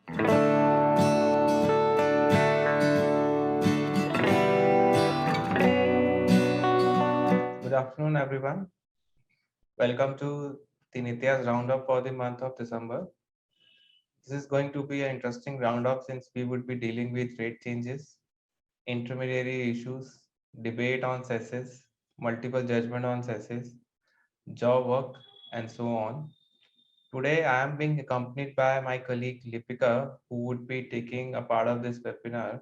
Good afternoon, everyone. Welcome to the Nitya's roundup for the month of December. This is going to be an interesting roundup since we would be dealing with rate changes, intermediary issues, debate on cesses, multiple judgment on cesses, job work, and so on. Today, I am being accompanied by my colleague Lipika, who would be taking a part of this webinar.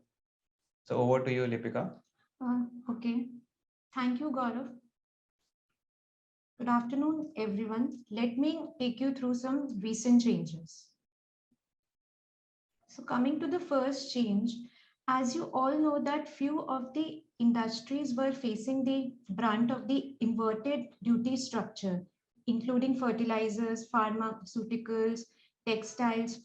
So over to you, Lipika. Okay. Thank you, Gaurav. Good afternoon, everyone. Let me take you through some recent changes. So coming to the first change, as you all know that few of the industries were facing the brunt of the inverted duty structure, including fertilizers, pharmaceuticals, textiles,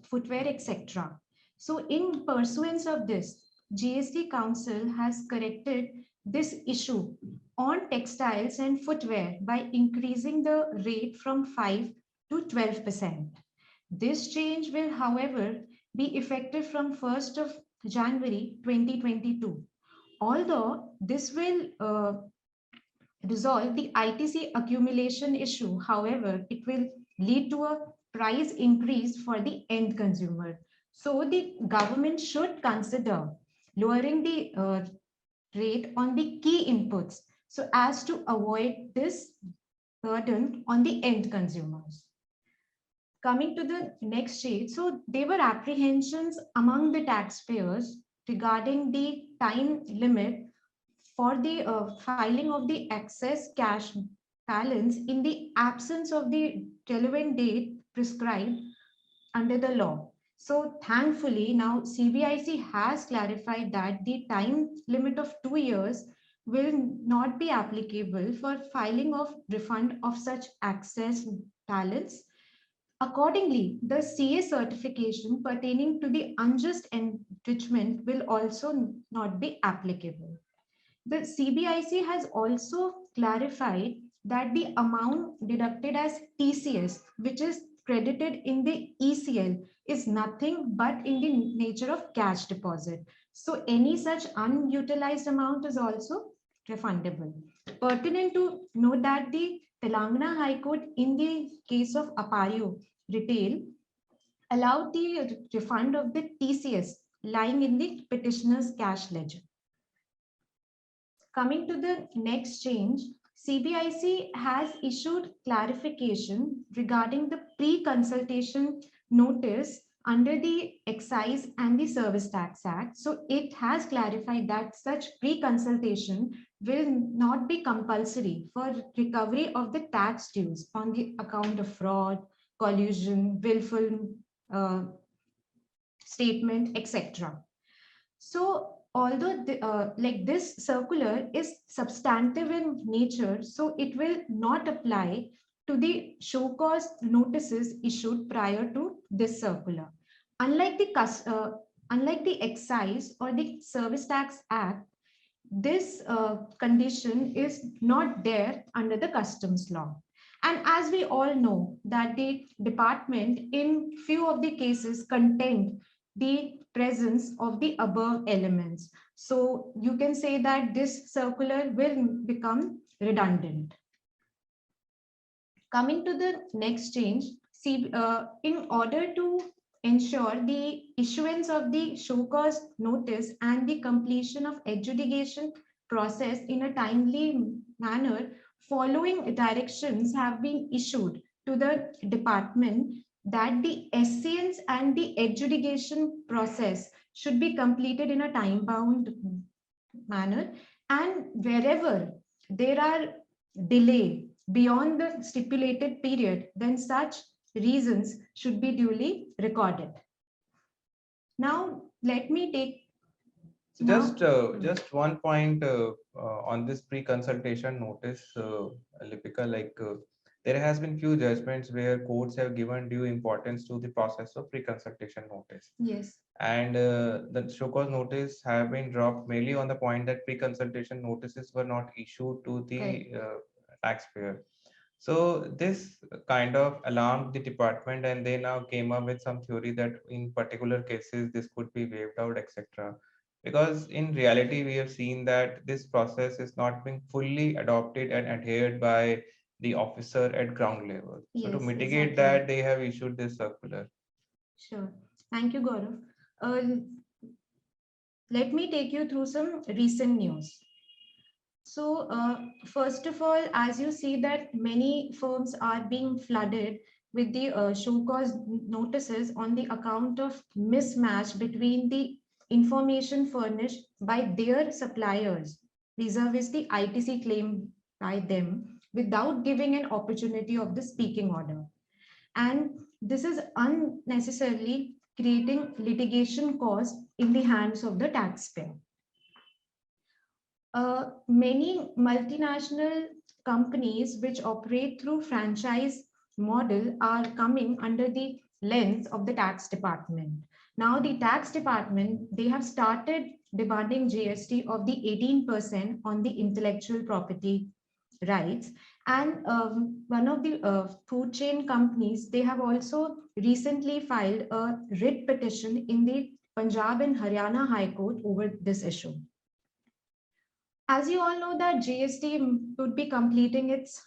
footwear, etc. So in pursuance of this, GST Council has corrected this issue on textiles and footwear by increasing the rate from 5 to 12%. This change will, however, be effective from 1st of January 2022. Although this will resolve the ITC accumulation issue, however, it will lead to a price increase for the end consumer. So the government should consider lowering the rate on the key inputs so as to avoid this burden on the end consumers. Coming to the next sheet, so there were apprehensions among the taxpayers regarding the time limit for the filing of the excess cash balance in the absence of the relevant date prescribed under the law. So thankfully now CBIC has clarified that the time limit of 2 years will not be applicable for filing of refund of such excess balance. Accordingly, the CA certification pertaining to the unjust enrichment will also not be applicable. The CBIC has also clarified that the amount deducted as TCS, which is credited in the ECL, is nothing but in the nature of cash deposit. So any such unutilized amount is also refundable. Pertinent to note that the Telangana High Court in the case of Apario retail allowed the refund of the TCS lying in the petitioner's cash ledger. Coming to the next change, CBIC has issued clarification regarding the pre-consultation notice under the Excise and the Service Tax Act. So it has clarified that such pre-consultation will not be compulsory for recovery of the tax dues on the account of fraud, collusion, willful statement, etc. So although like this circular is substantive in nature, so it will not apply to the show cause notices issued prior to this circular. Unlike the Excise or the Service Tax Act, this condition is not there under the customs law. And as we all know that the department in few of the cases contained the presence of the above elements. So you can say that this circular will become redundant. Coming to the next change, see, in order to ensure the issuance of the show cause notice and the completion of adjudication process in a timely manner, following directions have been issued to the department that the SCNs and the adjudication process should be completed in a time-bound manner, and wherever there are delay beyond the stipulated period, then such reasons should be duly recorded. Now, let me take So just one point on this pre-consultation notice, Lipika, there has been few judgments where courts have given due importance to the process of pre-consultation notice. Yes. And the show cause notice have been dropped mainly on the point that pre-consultation notices were not issued to the taxpayer. So this kind of alarmed the department, and they now came up with some theory that in particular cases this could be waived out, etc. Because in reality, we have seen that this process is not being fully adopted and adhered by the officer at ground level. So to Yes, mitigate exactly. that, they have issued this circular. Sure. Thank you, Gaurav. Uh, Let me take you through some recent news. So, first of all, as you see that many firms are being flooded with the show cause notices on the account of mismatch between the information furnished by their suppliers vis-a-vis the ITC claim by them without giving an opportunity of the speaking order. And this is unnecessarily creating litigation costs in the hands of the taxpayer. Many multinational companies which operate through franchise model are coming under the lens of the tax department. Now the tax department, they have started demanding GST of the 18% on the intellectual property rights. And one of the food chain companies, they have also recently filed a writ petition in the Punjab and Haryana High Court over this issue. As you all know that GST would be completing its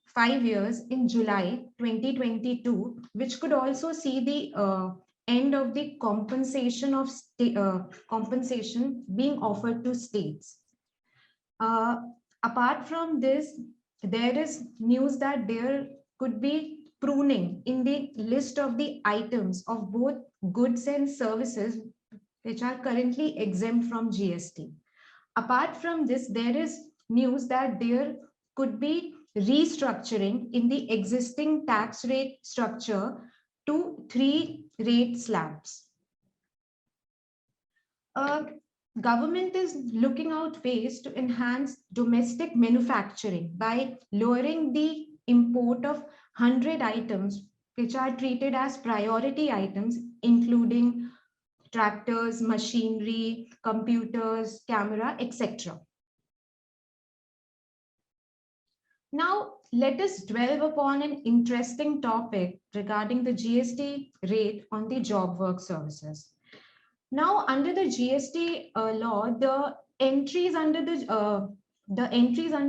5 years in July 2022, which could also see the end of the compensation of compensation being offered to states. Uh, Apart from this, there is news that there could be pruning in the list of the items of both goods and services which are currently exempt from GST. Apart from this, there is news that there could be restructuring in the existing tax rate structure to 3 rate slabs. Government is looking out ways to enhance domestic manufacturing by lowering the import of 100 items which are treated as priority items, including tractors, machinery, computers, camera, etc. Now, let us dwell upon an interesting topic regarding the GST rate on the job work services. Now, under the GST law, the entries under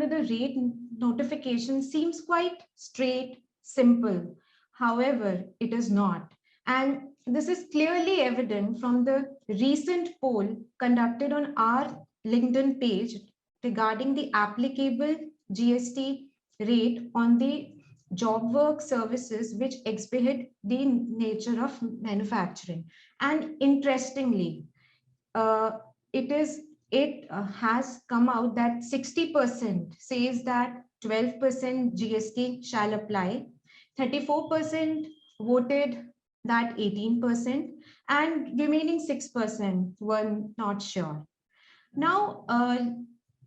the rate notification seems quite straight, simple. However, it is not. And this is clearly evident from the recent poll conducted on our LinkedIn page regarding the applicable GST rate on the job work services which exhibit the nature of manufacturing. And interestingly, uh, it has come out that 60% says that 12% GST shall apply, 34% voted that 18%, and remaining 6% were not sure. Now,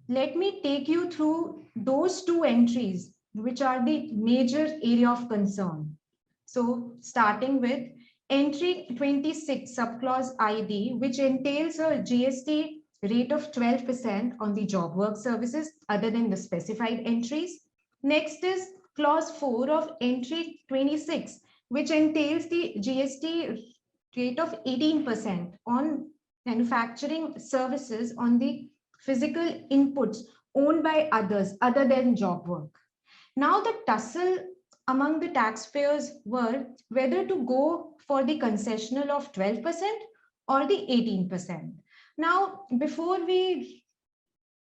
let me take you through those two entries, which are the major area of concern. So, starting with entry 26 subclause ID, which entails a GST rate of 12% on the job work services other than the specified entries. Next is clause 4 of entry 26, which entails the GST rate of 18% on manufacturing services on the physical inputs owned by others other than job work. Now, the tussle among the taxpayers were whether to go for the concessional of 12% or the 18%. Now, before we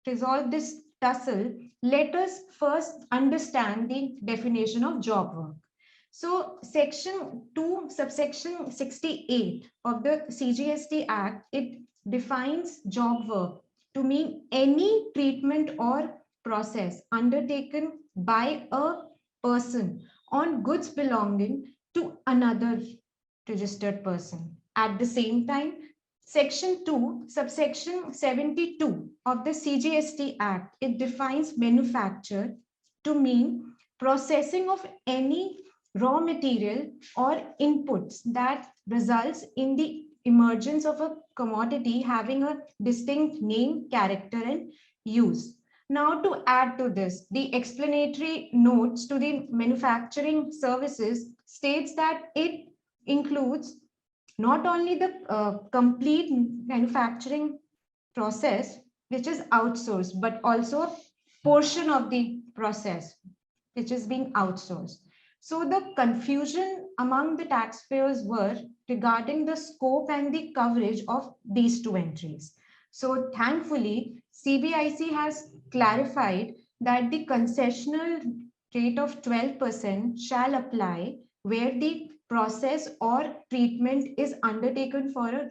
resolve this tussle, let us first understand the definition of job work. So, section 2, subsection 68 of the CGST Act, it defines job work to mean any treatment or process undertaken by a person on goods belonging to another registered person. At the same time, Section 2, subsection 72 of the CGST Act, it defines manufacture to mean processing of any raw material or inputs that results in the emergence of a commodity having a distinct name, character, and use. Now, to add to this, the explanatory notes to the manufacturing services states that it includes not only the complete manufacturing process, which is outsourced, but also a portion of the process, which is being outsourced. So the confusion among the taxpayers were regarding the scope and the coverage of these two entries. So thankfully, CBIC has clarified that the concessional rate of 12% shall apply where the process or treatment is undertaken for a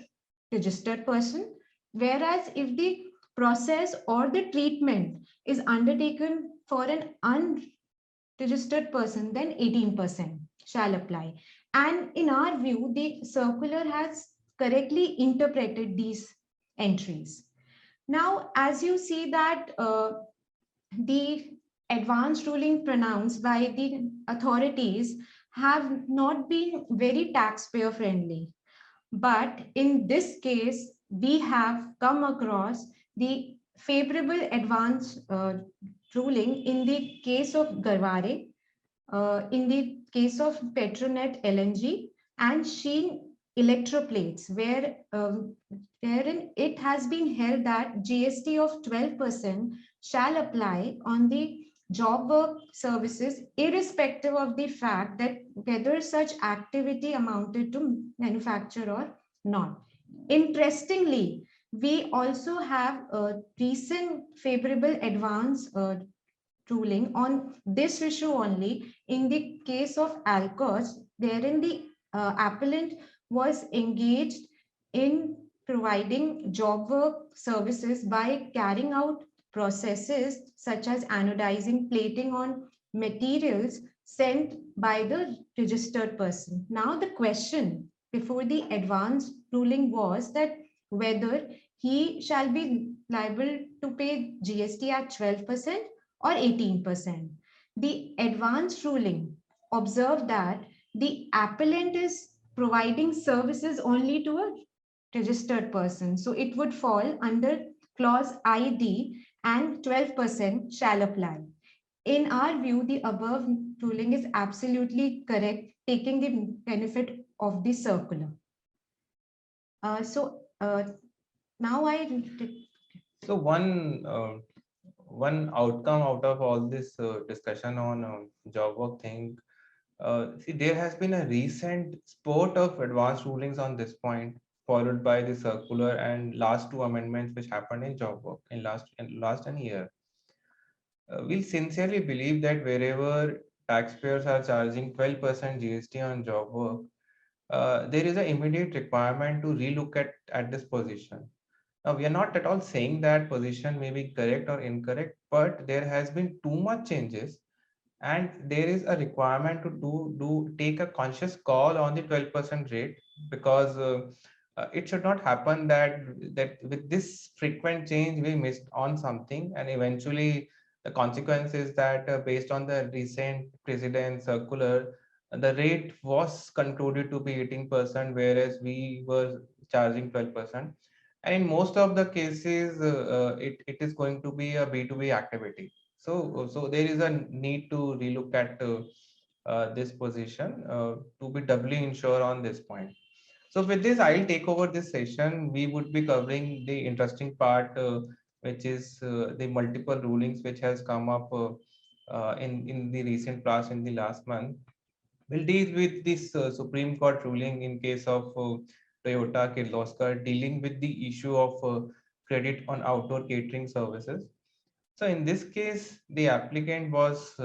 registered person, whereas if the process or the treatment is undertaken for an unregistered person, then 18% shall apply. And in our view, the circular has correctly interpreted these entries. Now, as you see that the advanced ruling pronounced by the authorities have not been very taxpayer friendly. But in this case, we have come across the favorable advance ruling in the case of Garware, in the case of Petronet LNG and Sheen electroplates, wherein it has been held that GST of 12% shall apply on the job work services, irrespective of the fact that whether such activity amounted to manufacture or not. Interestingly, we also have a recent favorable advance ruling on this issue only in the case of Alcos, wherein the appellant was engaged in providing job work services by carrying out processes such as anodizing, plating on materials sent by the registered person. Now, the question before the advance ruling was that whether he shall be liable to pay GST at 12% or 18%. The advanced ruling observed that the appellant is providing services only to a registered person. So it would fall under clause ID and 12% shall apply. In our view, the above ruling is absolutely correct, taking the benefit of the circular. Now So one outcome out of all this discussion on job work thing, see, there has been a recent spurt of advanced rulings on this point, followed by the circular and last two amendments which happened in job work in last an year. We sincerely believe that wherever taxpayers are charging 12% GST on job work, there is an immediate requirement to relook at this position. Now, we are not at all saying that position may be correct or incorrect, but there has been too much changes, and there is a requirement to take a conscious call on the 12% rate, because it should not happen that with this frequent change we missed on something, and eventually the consequence is that based on the recent president circular, the rate was concluded to be 18%, whereas we were charging 12%. And in most of the cases, it is going to be a B2B activity. So there is a need to relook at this position to be doubly insured on this point. So with this, I'll take over this session. We would be covering the interesting part, which is the multiple rulings which has come up in the recent past in the last month. We'll deal with this Supreme Court ruling in case of Toyota Kirloskar, dealing with the issue of credit on outdoor catering services. So in this case, the applicant was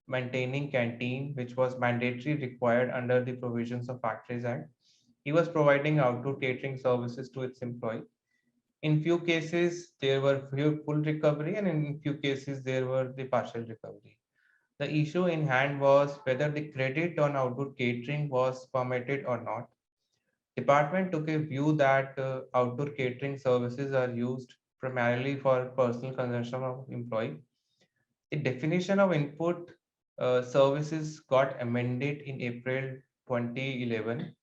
maintaining canteen, which was mandatory required under the provisions of Factories Act. He was providing outdoor catering services to its employee. In few cases, there were full recovery, and in few cases, there were the partial recovery. The issue in hand was whether the credit on outdoor catering was permitted or not. Department took a view that outdoor catering services are used primarily for personal consumption of employee. The definition of input services got amended in April 2011.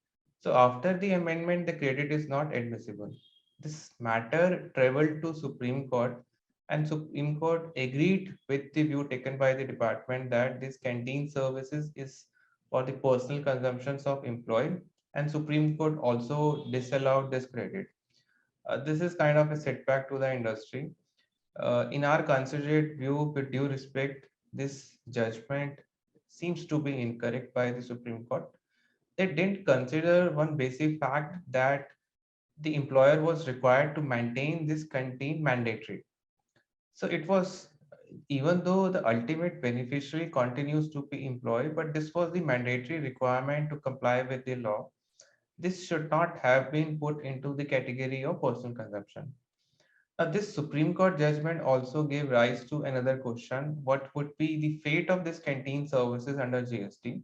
So after the amendment, the credit is not admissible. This matter traveled to Supreme Court, and Supreme Court agreed with the view taken by the department that this canteen services is for the personal consumptions of employee, and Supreme Court also disallowed this credit. This is kind of a setback to the industry. In our considerate view, with due respect, this judgment seems to be incorrect by the Supreme Court. They didn't consider one basic fact that the employer was required to maintain this canteen mandatory. So it was, even though the ultimate beneficiary continues to be employed, but this was the mandatory requirement to comply with the law. This should not have been put into the category of personal consumption. Now, this Supreme Court judgment also gave rise to another question: what would be the fate of this canteen services under GST?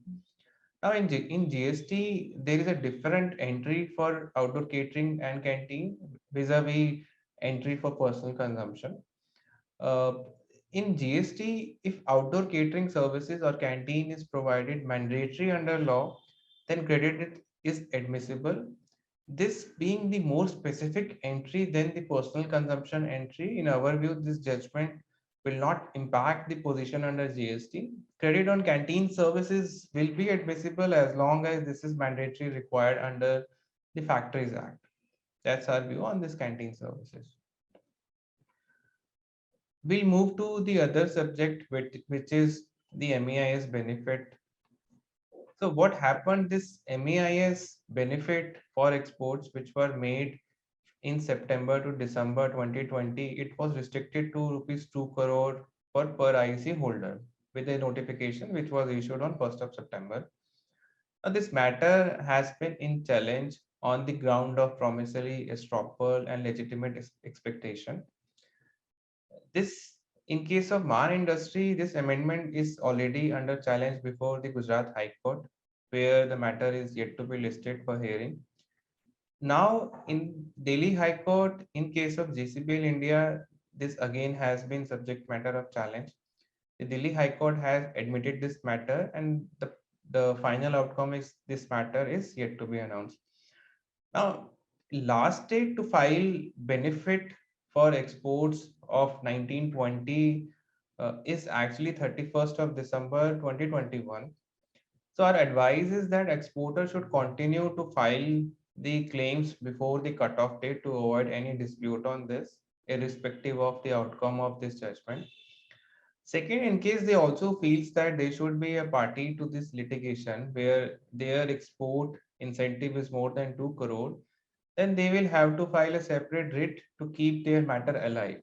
Now, in GST, there is a different entry for outdoor catering and canteen vis-a-vis entry for personal consumption. Uh, in GST, if outdoor catering services or canteen is provided mandatory under law, then credit is admissible. This being the more specific entry than the personal consumption entry, in our view, this judgment will not impact the position under GST. Credit on canteen services will be admissible as long as this is mandatory required under the Factories Act. That's our view on this canteen services. We'll move to the other subject, which is the MEIS benefit. So what happened, this MEIS benefit for exports, which were made in September to December 2020, it was restricted to rupees 2 crore per IC holder with a notification which was issued on 1st of September. Now, this matter has been in challenge on the ground of promissory estoppel and legitimate expectation. This, in case of Mahan Industry, this amendment is already under challenge before the Gujarat High Court, where the matter is yet to be listed for hearing. Now, in Delhi High Court, in case of JCBL India, this again has been subject matter of challenge. The Delhi High Court has admitted this matter, and the final outcome is this matter is yet to be announced. Now, last date to file benefit for exports of 1920 is actually 31st of December 2021. So our advice is that exporters should continue to file the claims before the cutoff date to avoid any dispute on this, irrespective of the outcome of this judgment. Second, in case they also feels that they should be a party to this litigation where their export incentive is more than 2 crore, then they will have to file a separate writ to keep their matter alive.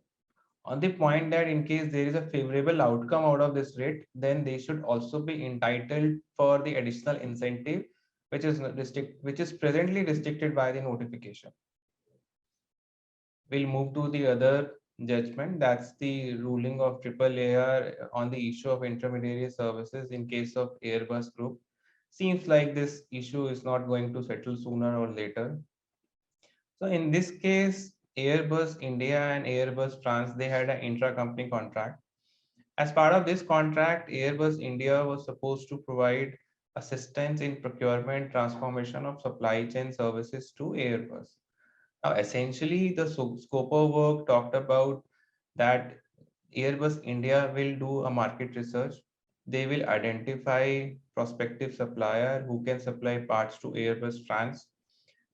On the point that in case there is a favorable outcome out of this writ, then they should also be entitled for the additional incentive, which is presently restricted by the notification. We'll move to the other judgment. That's the ruling of AAAR on the issue of intermediary services in case of Airbus Group. Seems like this issue is not going to settle sooner or later. So in this case, Airbus India and Airbus France, they had an intra-company contract. As part of this contract, Airbus India was supposed to provide assistance in procurement transformation of supply chain services to Airbus. Now, essentially, the scope of work talked about that Airbus India will do a market research. They will identify prospective supplier who can supply parts to Airbus France.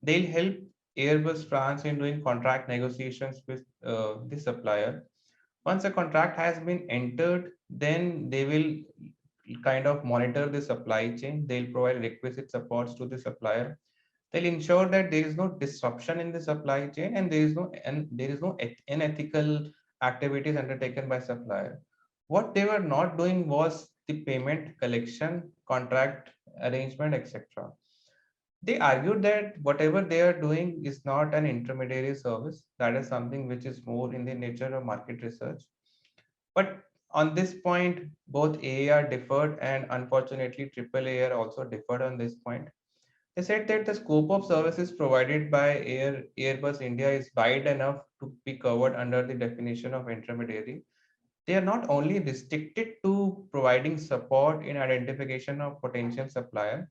They'll help Airbus France in doing contract negotiations with the supplier. Once a contract has been entered, then they will kind of monitor the supply chain. They'll provide requisite supports to the supplier. They'll ensure that there is no disruption in the supply chain and there is no unethical activities undertaken by supplier. What they were not doing was the payment collection, contract arrangement, etc. They argued that whatever they are doing is not an intermediary service. That is something which is more in the nature of market research. But on this point, both AAR differed and unfortunately AAAR also differed on this point. They said that the scope of services provided by Airbus India is wide enough to be covered under the definition of intermediary. They are not only restricted to providing support in identification of potential supplier,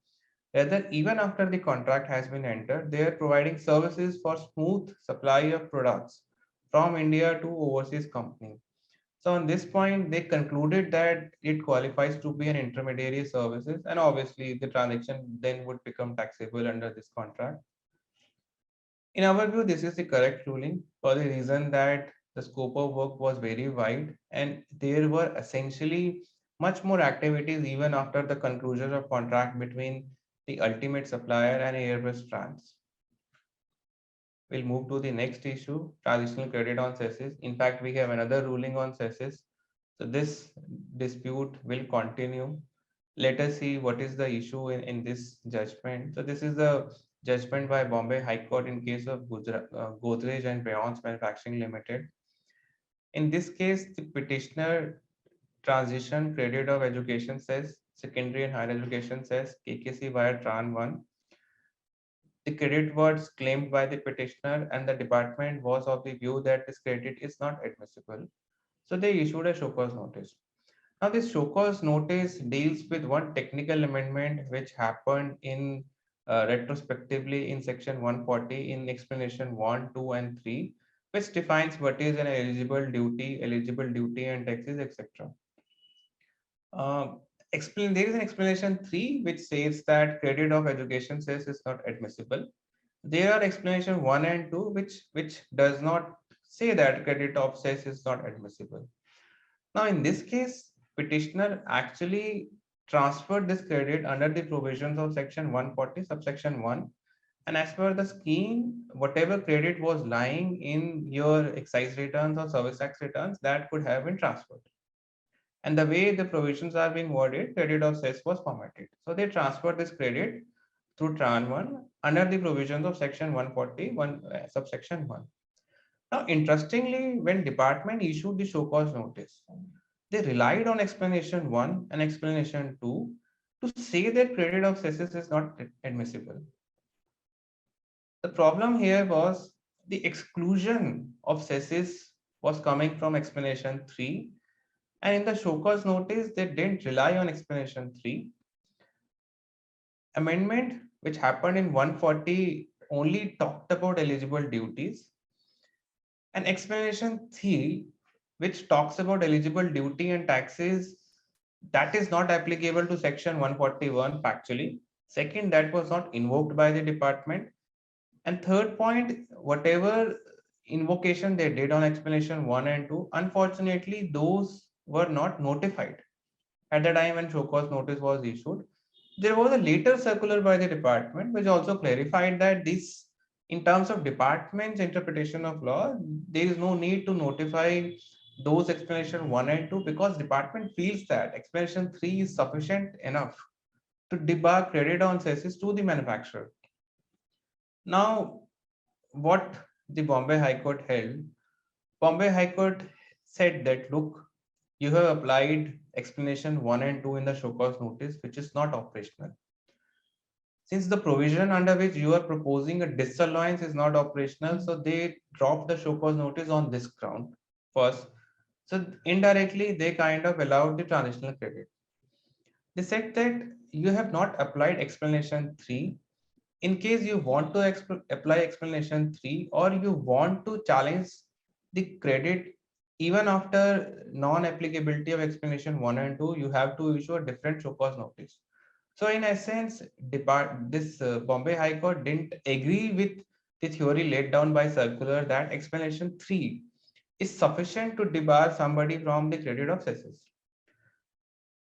rather even after the contract has been entered, they are providing services for smooth supply of products from India to overseas company. So on this point, they concluded that it qualifies to be an intermediary services, and obviously the transaction then would become taxable under this contract. In our view, this is the correct ruling for the reason that the scope of work was very wide and there were essentially much more activities even after the conclusion of contract between the ultimate supplier and Airbus France. We'll move to the next issue, transitional credit on cesses. In fact, we have another ruling on cesses. So this dispute will continue. Let us see what is the issue in this judgment. So this is the judgment by Bombay High Court in case of Godrej and Beyonce Manufacturing Limited. In this case, the petitioner transition credit of education says secondary and higher education says KKC via Tran 1. The credit was claimed by the petitioner and the department was of the view that this credit is not admissible. So they issued a show cause notice. Now this show cause notice deals with one technical amendment which happened in retrospectively in section 140 in explanation 1, 2 and 3, which defines what is an eligible duty and taxes, etc. There is an explanation 3 which says that credit of education cess is not admissible. There are explanation 1 and 2 which does not say that credit of cess is not admissible. Now in this case, petitioner actually transferred this credit under the provisions of section 140 subsection 1, and as per the scheme, whatever credit was lying in your excise returns or service tax returns, that could have been transferred. And the way the provisions are being worded, credit of cess was formatted. So they transferred this credit through Tran 1 under the provisions of section 141 subsection 1. Now, interestingly, when department issued the show cause notice, they relied on explanation 1 and explanation 2 to say that credit of cesses is not admissible. The problem here was the exclusion of cesses was coming from explanation 3, and in the show cause notice, they didn't rely on explanation 3. Amendment which happened in 140 only talked about eligible duties, and explanation 3 which talks about eligible duty and taxes, that is not applicable to section 141 factually. Second, that was not invoked by the department. And third point, whatever invocation they did on explanation 1 and 2, unfortunately, those were not notified at the time when show cause notice was issued. There was a later circular by the department which also clarified that this, in terms of department's interpretation of law, there is no need to notify those explanation 1 and 2 because department feels that explanation 3 is sufficient enough to debar credit on cesses to the manufacturer. Now, what the Bombay High Court held, Bombay High Court said that, look, you have applied explanation 1 and 2 in the show cause notice, which is not operational. Since the provision under which you are proposing a disallowance is not operational, so they dropped the show cause notice on this ground first. So indirectly, they kind of allowed the transitional credit. They said that you have not applied explanation 3. In case you want to apply explanation 3 or you want to challenge the credit even after non-applicability of explanation 1 and 2, you have to issue a different show cause notice. So in essence, Bombay High Court didn't agree with the theory laid down by circular that explanation 3 is sufficient to debar somebody from the credit of cesses.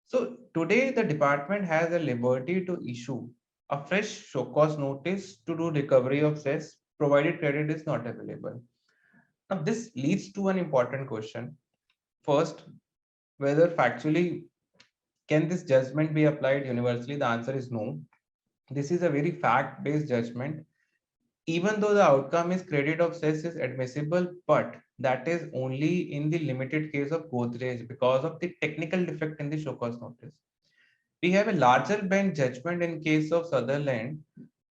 So today the department has a liberty to issue a fresh show cause notice to do recovery of cess provided credit is not available. Now this leads to an important question. First, whether factually can this judgment be applied universally? The answer is no. This is a very fact-based judgment. Even though the outcome is credit of cess is admissible, but that is only in the limited case of Godrej because of the technical defect in the show cause notice. We have a larger bench judgment in case of Sutherland,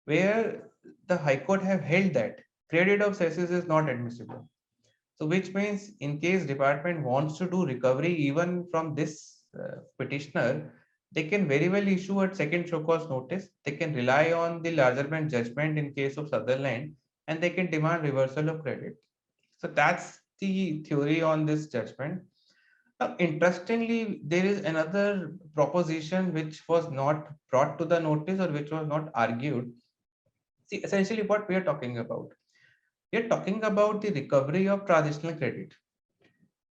where the High Court have held that credit of cesses is not admissible. So which means in case department wants to do recovery even from this petitioner, they can very well issue a second show cause notice. They can rely on the larger bench judgment in case of Sutherland and they can demand reversal of credit. So that's the theory on this judgment. Now, interestingly, there is another proposition which was not brought to the notice or which was not argued. See, essentially, what we are talking about. We are talking about the recovery of transitional credit.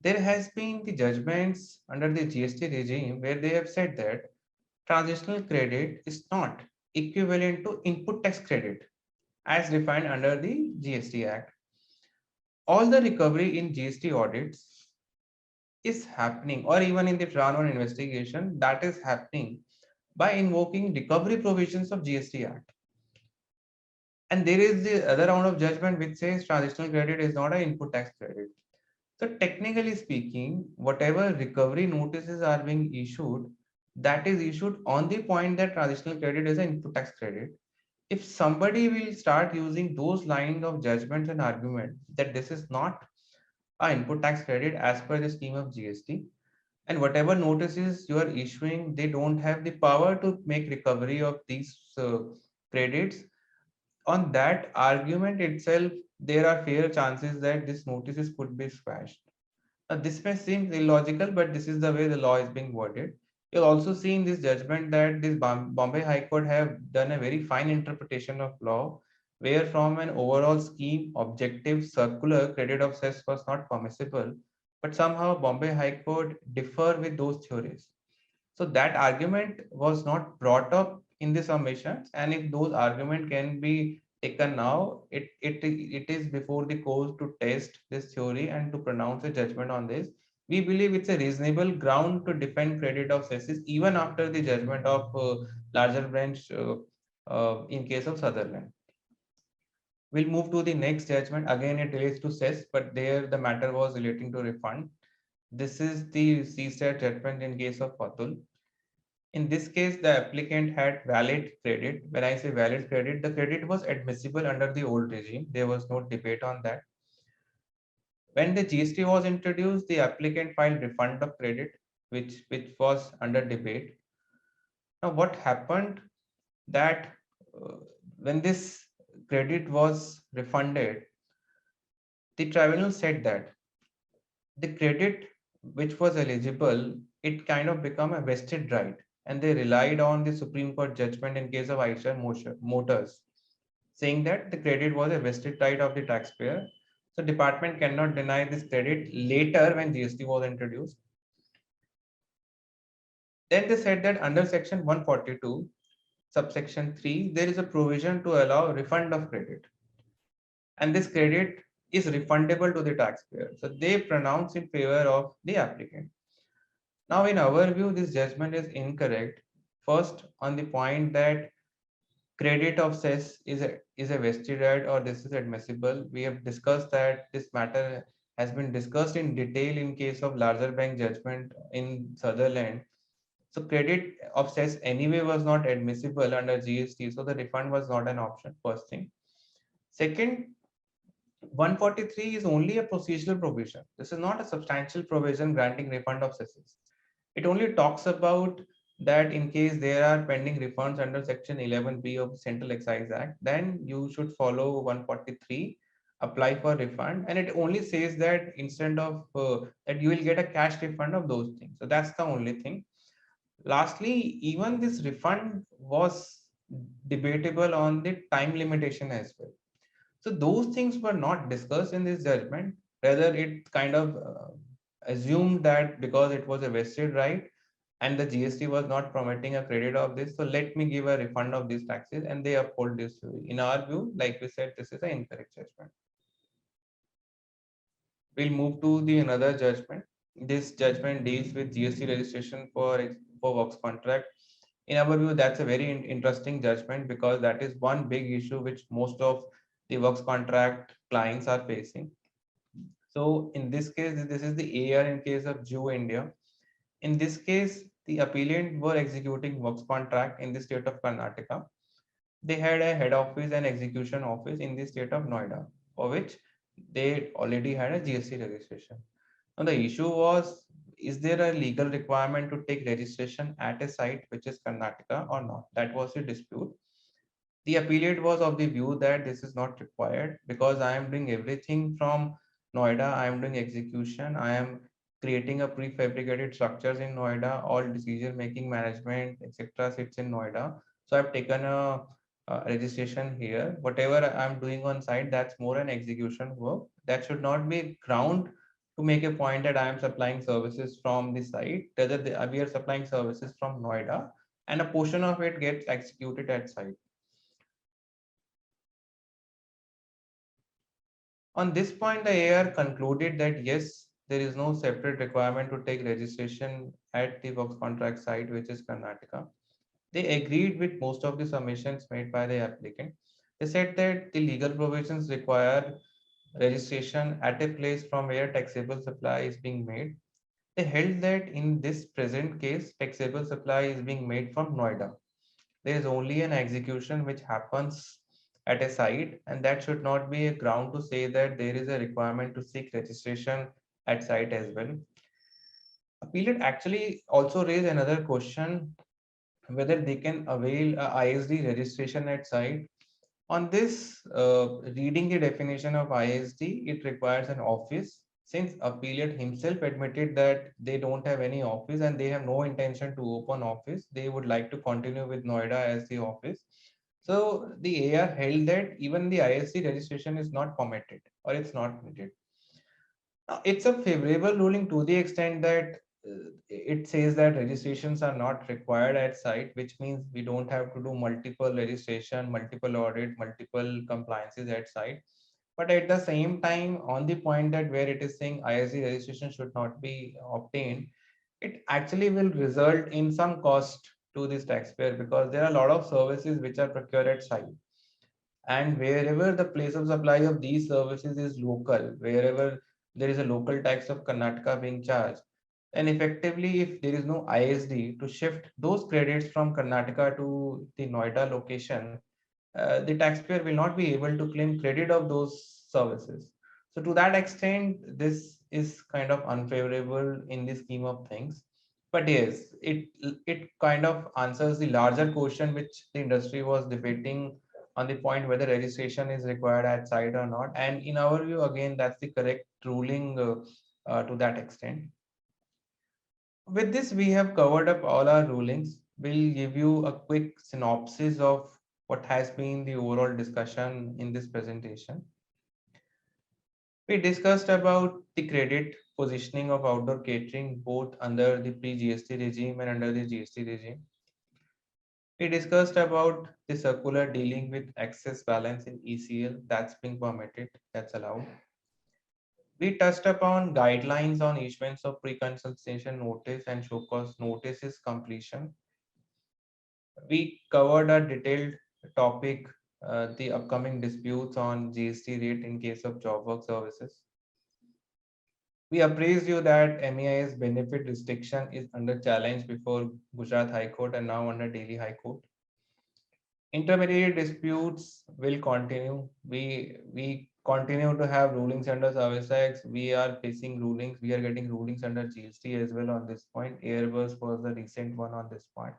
There has been the judgments under the GST regime where they have said that transitional credit is not equivalent to input tax credit as defined under the GST Act. All the recovery in GST audits is happening, or even in the Fran investigation, that is happening by invoking recovery provisions of GST Act. And there is the other round of judgment which says transitional credit is not an input tax credit. So technically speaking, whatever recovery notices are being issued, that is issued on the point that transitional credit is an input tax credit. If somebody will start using those lines of judgments and argument that this is not an input tax credit as per the scheme of GST, and whatever notices you are issuing, they don't have the power to make recovery of these credits. On that argument itself, there are fair chances that these notices could be squashed. Now, this may seem illogical, but this is the way the law is being worded. You'll also see in this judgment that this Bombay High Court have done a very fine interpretation of law, where from an overall scheme, objective, circular credit of cess was not permissible, but somehow Bombay High Court differ with those theories. So that argument was not brought up in the submissions, and if those argument can be taken now, it is before the court to test this theory and to pronounce a judgment on this. We believe it's a reasonable ground to defend credit of cesses even after the judgment of larger branch in case of Sutherland. We'll move to the next judgment. Again, it relates to cess, but there the matter was relating to refund. This is the CSAT judgment in case of Fatul. In this case, the applicant had valid credit. When I say valid credit, the credit was admissible under the old regime. There was no debate on that. When the GST was introduced, the applicant filed refund of credit, which was under debate. Now, what happened that when this credit was refunded, the tribunal said that the credit which was eligible, it kind of become a vested right, and they relied on the Supreme Court judgment in case of Eicher Motors, saying that the credit was a vested right of the taxpayer. So department cannot deny this credit later when GST was introduced. Then they said that under section 142, subsection 3, there is a provision to allow refund of credit. And this credit is refundable to the taxpayer. So they pronounce in favor of the applicant. Now, in our view, this judgment is incorrect. First, on the point that credit of cess is a vested right or this is admissible. We have discussed that this matter has been discussed in detail in case of larger bank judgment in Sutherland. So credit of cess anyway was not admissible under GST, so the refund was not an option. First thing. Second, 143 is only a procedural provision. This is not a substantial provision granting refund of cesses. It only talks about that in case there are pending refunds under section 11B of Central Excise Act, then you should follow 143, apply for refund, and it only says that instead of that you will get a cash refund of those things. So that's the only thing. Lastly, even this refund was debatable on the time limitation as well. So those things were not discussed in this judgment. Rather, it kind of assumed that because it was a vested right and the GST was not permitting a credit of this, so let me give a refund of these taxes, and they uphold this theory. In our view, like we said, this is an incorrect judgment. We'll move to the another judgment. This judgment deals with GST registration for works contract. In our view, that's a very interesting judgment because that is one big issue which most of the works contract clients are facing. So in this case, this is the AR in case of Jew India. In this case, the appellant were executing works contract in the state of Karnataka. They had a head office and execution office in the state of Noida, for which they already had a GST registration. Now the issue was, is there a legal requirement to take registration at a site which is Karnataka or not? That was the dispute. The appellate was of the view that this is not required because I am doing everything from Noida. I am doing execution. I am creating a prefabricated structures in Noida. All decision making, management, etc. sits in Noida. So I've taken a registration here. Whatever I'm doing on site, that's more an execution work. That should not be ground to make a point that I am supplying services from the site. Rather, we are supplying services from Noida, and a portion of it gets executed at site. On this point, the AR concluded that yes, there is no separate requirement to take registration at the works contract site, which is Karnataka. They agreed with most of the submissions made by the applicant. They said that the legal provisions require registration at a place from where taxable supply is being made. They held that in this present case, taxable supply is being made from Noida. There is only an execution which happens at a site, and that should not be a ground to say that there is a requirement to seek registration at site as well. Appellate actually also raised another question whether they can avail a ISD registration at site. On this, reading the definition of ISD, it requires an office. Since Appellate himself admitted that they don't have any office and they have no intention to open office, they would like to continue with Noida as the office. So the AR held that even the ISD registration is not permitted or it's not needed. Now, it's a favorable ruling to the extent that it says that registrations are not required at site, which means we don't have to do multiple registration, multiple audit, multiple compliances at site. But at the same time, on the point that where it is saying ISD registration should not be obtained, it actually will result in some cost to this taxpayer because there are a lot of services which are procured at site. And wherever the place of supply of these services is local, wherever there is a local tax of Karnataka being charged, and effectively, if there is no ISD to shift those credits from Karnataka to the Noida location, the taxpayer will not be able to claim credit of those services. So to that extent, this is kind of unfavorable in the scheme of things. But yes, it kind of answers the larger question which the industry was debating on the point whether registration is required at site or not. And in our view, again, that's the correct ruling to that extent. With this, we have covered up all our rulings. We'll give you a quick synopsis of what has been the overall discussion in this presentation. We discussed about the credit positioning of outdoor catering both under the pre-GST regime and under the GST regime. We discussed about the circular dealing with excess balance in ECL that's being permitted, that's allowed. We touched upon guidelines on issuance of pre-consultation notice and show cause notices completion. We covered a detailed topic, the upcoming disputes on GST rate in case of job work services. We appraised you that MEIS benefit restriction is under challenge before Gujarat High Court and now under Delhi High Court. Intermediate disputes will continue. We continue to have rulings under Service Tax. We are facing rulings. We are getting rulings under GST as well on this point. Airbus was the recent one on this point.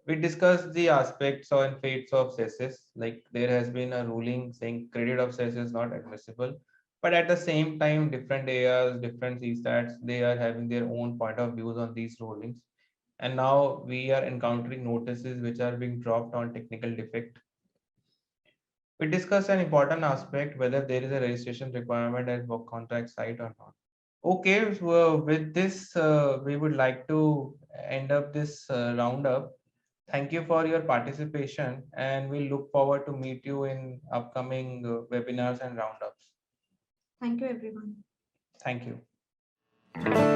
We discussed the aspects and fates of cesses. Like there has been a ruling saying credit of cess is not admissible. But at the same time, different ARs, different CSTATs, they are having their own point of views on these rulings. And now we are encountering notices which are being dropped on technical defect. We discussed an important aspect whether there is a registration requirement at work contract site or not. Okay, so with this, we would like to end up this roundup. Thank you for your participation, and we look forward to meet you in upcoming webinars and roundups. Thank you, everyone. Thank you.